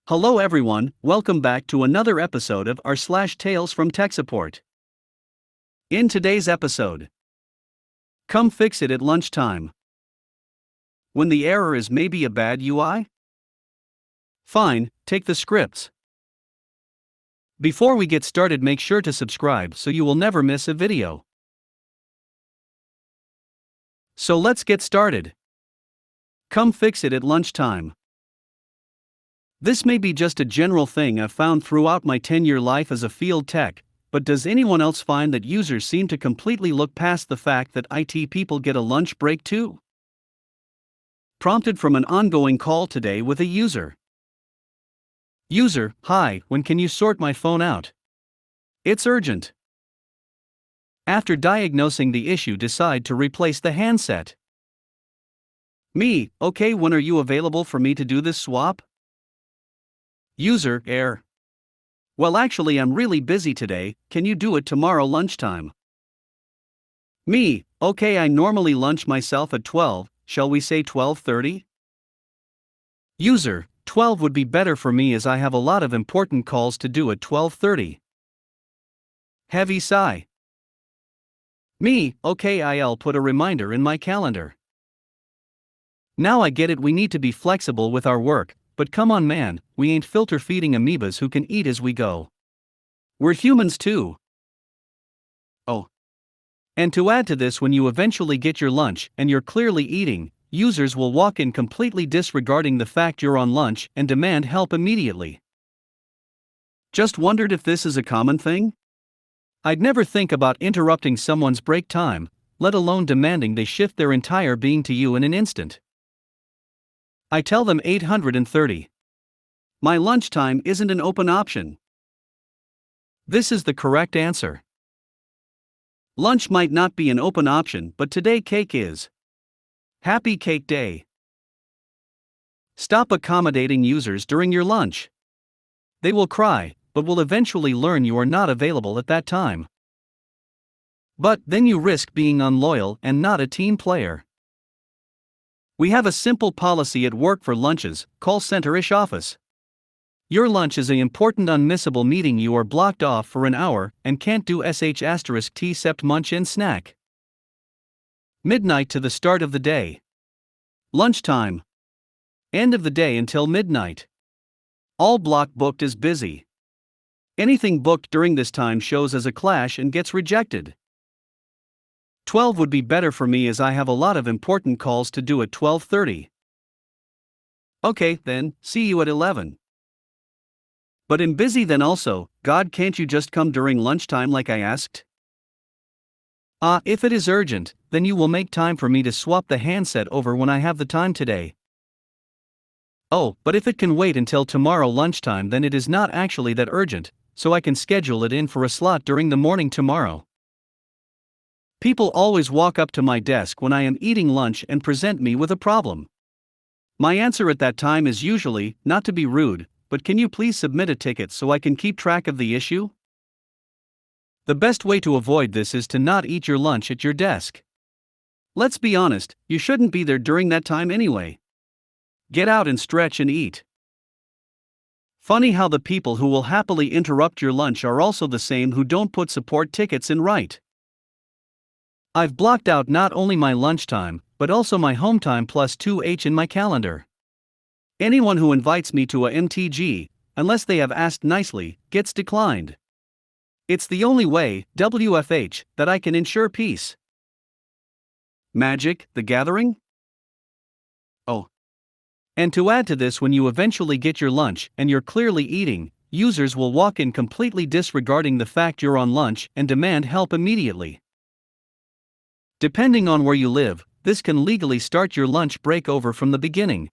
Hello everyone, welcome back to another episode of Rslash Tales from Tech Support. In today's episode, come fix it at lunchtime. When the error is maybe a bad UI? Fine, take the scripts. Before we get started, make sure to subscribe so you will never miss a video. So let's get started. Come fix it at lunchtime. This may be just a general thing I've found throughout my 10-year life as a field tech, but does anyone else find that users seem to completely look past the fact that IT people get a lunch break too? Prompted from an ongoing call today with a user. User: hi, when can you sort my phone out? It's urgent. After diagnosing the issue, decide to replace the handset. Me: okay, when are you available for me to do this swap? User: error. Well, actually, I'm really busy today, can you do it tomorrow lunchtime? Me: okay, I normally lunch myself at 12, shall we say 12:30? User: 12 would be better for me as I have a lot of important calls to do at 12:30. Heavy sigh. Me: okay, I'll put a reminder in my calendar. Now I get it, we need to be flexible with our work. But come on man, we ain't filter feeding amoebas who can eat as we go. We're humans too. Oh. And to add to this, when you eventually get your lunch and you're clearly eating, users will walk in completely disregarding the fact you're on lunch and demand help immediately. Just wondered if this is a common thing? I'd never think about interrupting someone's break time, let alone demanding they shift their entire being to you in an instant. I tell them 830. My lunchtime isn't an open option. This is the correct answer. Lunch might not be an open option, but today cake is. Happy Cake Day. Stop accommodating users during your lunch. They will cry, but will eventually learn you are not available at that time. But then you risk being unloyal and not a team player. We have a simple policy at work for lunches, call center-ish office. Your lunch is an important unmissable meeting, you are blocked off for an hour and can't do *T except munch and snack. Midnight to the start of the day. Lunchtime. End of the day until midnight. All block booked is busy. Anything booked during this time shows as a clash and gets rejected. 12 would be better for me as I have a lot of important calls to do at 12:30. Okay, then, see you at 11. But I'm busy then also, God, can't you just come during lunchtime like I asked? If it is urgent, then you will make time for me to swap the handset over when I have the time today. Oh, but if it can wait until tomorrow lunchtime, then it is not actually that urgent, so I can schedule it in for a slot during the morning tomorrow. People always walk up to my desk when I am eating lunch and present me with a problem. My answer at that time is usually, not to be rude, but can you please submit a ticket so I can keep track of the issue? The best way to avoid this is to not eat your lunch at your desk. Let's be honest, you shouldn't be there during that time anyway. Get out and stretch and eat. Funny how the people who will happily interrupt your lunch are also the same who don't put support tickets in right. I've blocked out not only my lunchtime, but also my home time plus 2h in my calendar. Anyone who invites me to a MTG, unless they have asked nicely, gets declined. It's the only way, WFH, that I can ensure peace. Magic: The Gathering? Oh. And to add to this, when you eventually get your lunch and you're clearly eating, users will walk in completely disregarding the fact you're on lunch and demand help immediately. Depending on where you live, this can legally start your lunch break over from the beginning.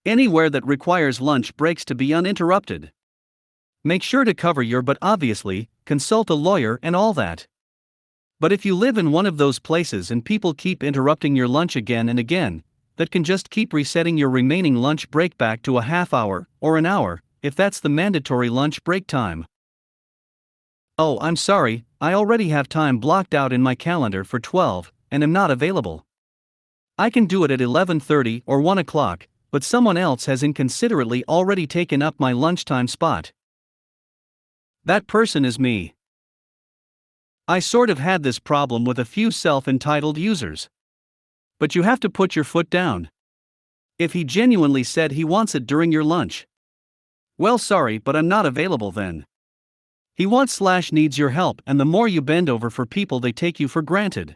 Anywhere that requires lunch breaks to be uninterrupted. Make sure to cover your butt, obviously, consult a lawyer and all that. But if you live in one of those places and people keep interrupting your lunch again and again, that can just keep resetting your remaining lunch break back to a half hour or an hour, if that's the mandatory lunch break time. Oh, I'm sorry, I already have time blocked out in my calendar for 12, and am not available. I can do it at 11:30 or 1 o'clock, but someone else has inconsiderately already taken up my lunchtime spot. That person is me. I sort of had this problem with a few self-entitled users. But you have to put your foot down. If he genuinely said he wants it during your lunch, well, sorry, but I'm not available then. He wants/needs your help, and the more you bend over for people, they take you for granted.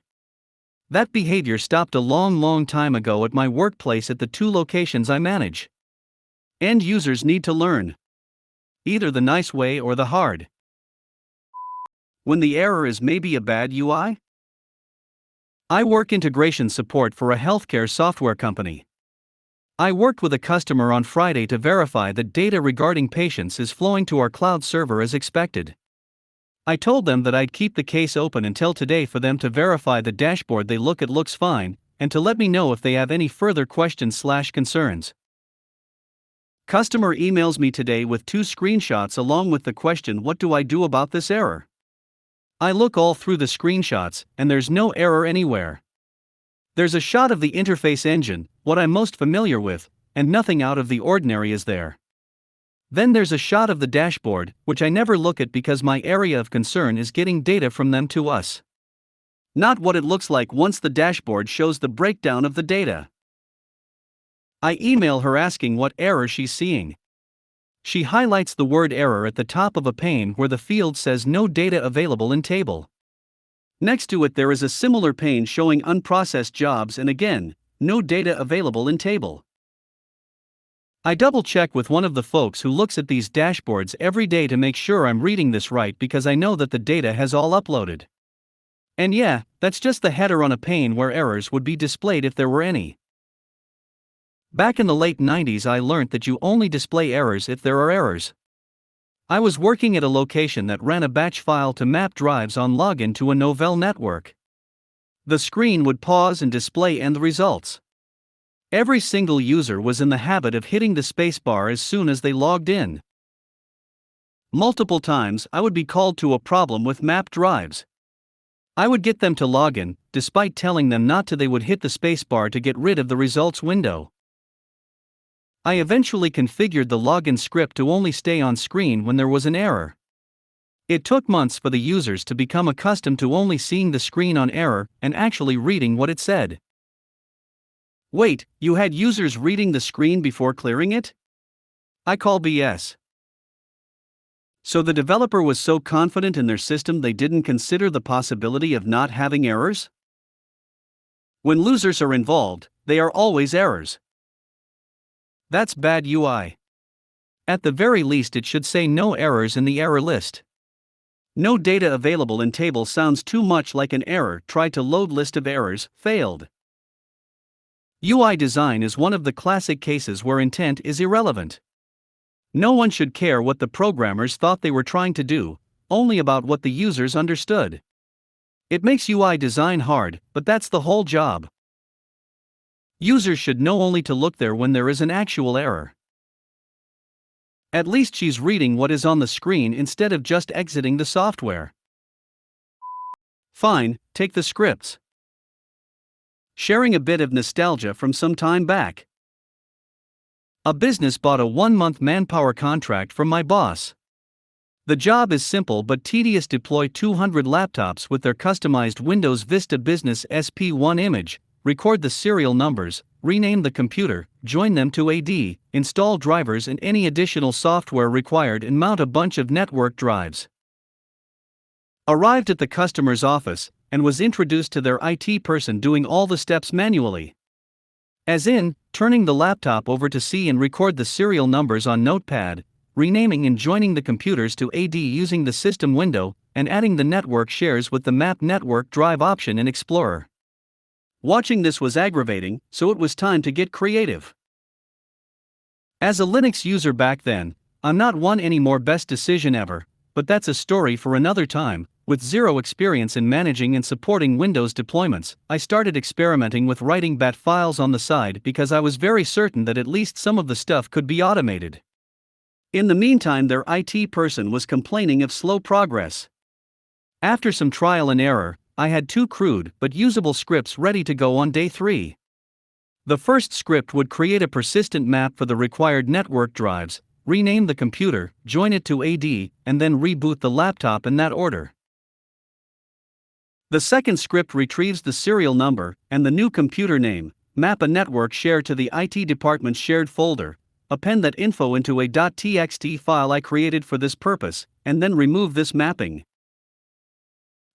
That behavior stopped a long time ago at my workplace at the 2 locations I manage. End users need to learn. Either the nice way or the hard. When the error is maybe a bad UI? I work integration support for a healthcare software company. I worked with a customer on Friday to verify that data regarding patients is flowing to our cloud server as expected. I told them that I'd keep the case open until today for them to verify the dashboard they look at looks fine, and to let me know if they have any further questions/concerns. Customer emails me today with 2 screenshots along with the question, what do I do about this error? I look all through the screenshots, and there's no error anywhere. There's a shot of the interface engine, what I'm most familiar with, and nothing out of the ordinary is there. Then there's a shot of the dashboard, which I never look at because my area of concern is getting data from them to us. Not what it looks like once the dashboard shows the breakdown of the data. I email her asking what error she's seeing. She highlights the word error at the top of a pane where the field says no data available in table. Next to it there is a similar pane showing unprocessed jobs and again, no data available in table. I double check with one of the folks who looks at these dashboards every day to make sure I'm reading this right because I know that the data has all uploaded. And yeah, that's just the header on a pane where errors would be displayed if there were any. Back in the late 90s I learnt that you only display errors if there are errors. I was working at a location that ran a batch file to map drives on login to a Novell network. The screen would pause and display end results. Every single user was in the habit of hitting the spacebar as soon as they logged in. Multiple times I would be called to a problem with map drives. I would get them to log in, despite telling them not to. They would hit the spacebar to get rid of the results window. I eventually configured the login script to only stay on screen when there was an error. It took months for the users to become accustomed to only seeing the screen on error and actually reading what it said. Wait, you had users reading the screen before clearing it? I call BS. So the developer was so confident in their system they didn't consider the possibility of not having errors? When losers are involved, they are always errors. That's bad UI. At the very least it should say no errors in the error list. No data available in table sounds too much like an error. Tried to load list of errors, failed. UI design is one of the classic cases where intent is irrelevant. No one should care what the programmers thought they were trying to do, only about what the users understood. It makes UI design hard, but that's the whole job. Users should know only to look there when there is an actual error. At least she's reading what is on the screen instead of just exiting the software. Fine, take the scripts. Sharing a bit of nostalgia from some time back. A business bought a 1-month manpower contract from my boss. The job is simple but tedious. Deploy 200 laptops with their customized Windows Vista Business SP1 image, record the serial numbers, rename the computer, join them to AD, install drivers and any additional software required, and mount a bunch of network drives. Arrived at the customer's office, and was introduced to their IT person doing all the steps manually. As in, turning the laptop over to see and record the serial numbers on Notepad, renaming and joining the computers to AD using the system window, and adding the network shares with the map network drive option in Explorer. Watching this was aggravating, so it was time to get creative. As a Linux user back then, I'm not one anymore. Best decision ever, but that's a story for another time. With zero experience in managing and supporting Windows deployments, I started experimenting with writing bat files on the side because I was very certain that at least some of the stuff could be automated. In the meantime, their IT person was complaining of slow progress. After some trial and error, I had 2 crude but usable scripts ready to go on day 3. The first script would create a persistent map for the required network drives, rename the computer, join it to AD, and then reboot the laptop in that order. The second script retrieves the serial number and the new computer name, map a network share to the IT department's shared folder, append that info into a .txt file I created for this purpose, and then remove this mapping.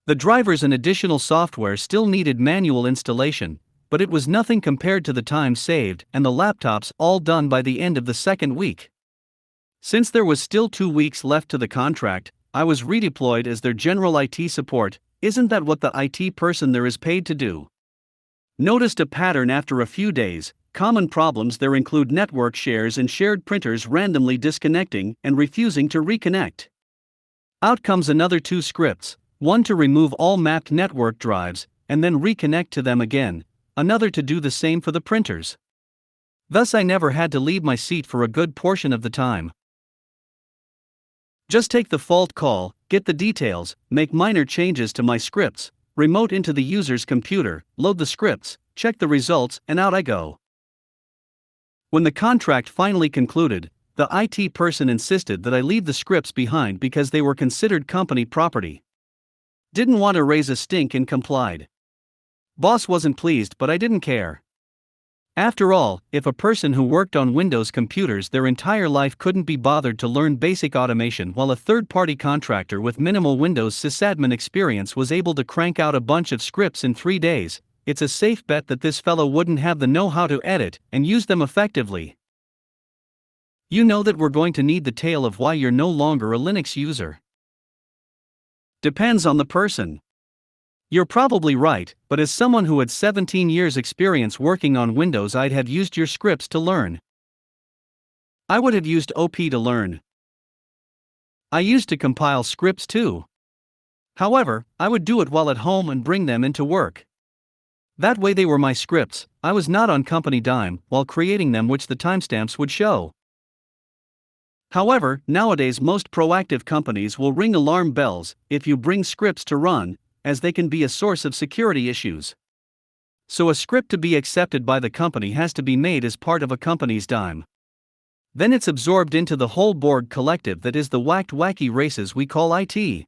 The drivers and additional software still needed manual installation, but it was nothing compared to the time saved and the laptops all done by the end of the second week. Since there was still 2 weeks left to the contract, I was redeployed as their general IT support. Isn't that what the IT person there is paid to do? Noticed a pattern after a few days. Common problems there include network shares and shared printers randomly disconnecting and refusing to reconnect. Out comes another 2 scripts, one to remove all mapped network drives and then reconnect to them again, another to do the same for the printers. Thus I never had to leave my seat for a good portion of the time. Just take the fault call, get the details, make minor changes to my scripts, remote into the user's computer, load the scripts, check the results, and out I go. When the contract finally concluded, the IT person insisted that I leave the scripts behind because they were considered company property. Didn't want to raise a stink and complied. Boss wasn't pleased, but I didn't care. After all, if a person who worked on Windows computers their entire life couldn't be bothered to learn basic automation while a third-party contractor with minimal Windows sysadmin experience was able to crank out a bunch of scripts in 3 days, it's a safe bet that this fellow wouldn't have the know-how to edit and use them effectively. You know that we're going to need the tale of why you're no longer a Linux user. Depends on the person. You're probably right, but as someone who had 17 years experience working on Windows, I'd have used your scripts to learn. I would have used OP to learn. I used to compile scripts too. However, I would do it while at home and bring them into work. That way they were my scripts, I was not on company dime while creating them, which the timestamps would show. However, nowadays most proactive companies will ring alarm bells if you bring scripts to run, as they can be a source of security issues. So a script to be accepted by the company has to be made as part of a company's dime. Then it's absorbed into the whole Borg collective that is the wacky races we call IT.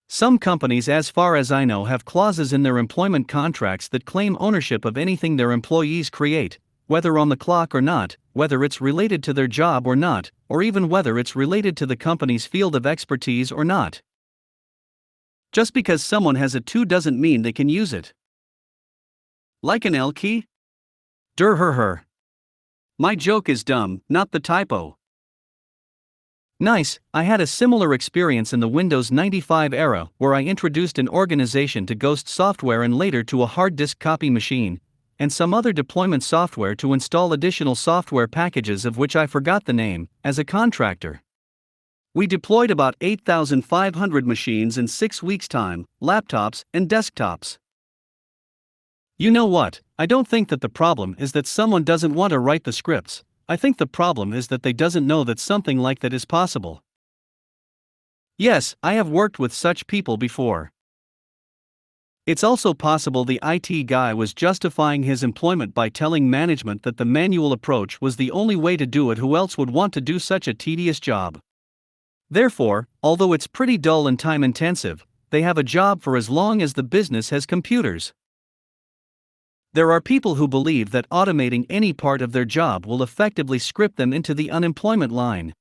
Some companies, as far as I know, have clauses in their employment contracts that claim ownership of anything their employees create, whether on the clock or not, whether it's related to their job or not, or even whether it's related to the company's field of expertise or not. Just because someone has a 2 doesn't mean they can use it. Like an L key? Her. My joke is dumb, not the typo. Nice, I had a similar experience in the Windows 95 era where I introduced an organization to Ghost software and later to a hard disk copy machine, and some other deployment software to install additional software packages of which I forgot the name, as a contractor. We deployed about 8,500 machines in 6 weeks' time, laptops and desktops. You know what, I don't think that the problem is that someone doesn't want to write the scripts, I think the problem is that they doesn't know that something like that is possible. Yes, I have worked with such people before. It's also possible the IT guy was justifying his employment by telling management that the manual approach was the only way to do it. Who else would want to do such a tedious job? Therefore, although it's pretty dull and time-intensive, they have a job for as long as the business has computers. There are people who believe that automating any part of their job will effectively script them into the unemployment line.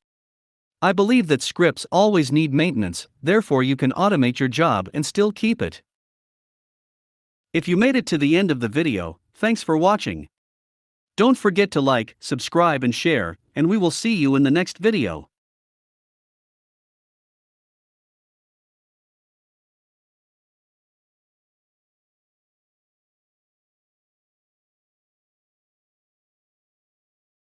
I believe that scripts always need maintenance, therefore you can automate your job and still keep it. If you made it to the end of the video, thanks for watching. Don't forget to like, subscribe and share, and we will see you in the next video.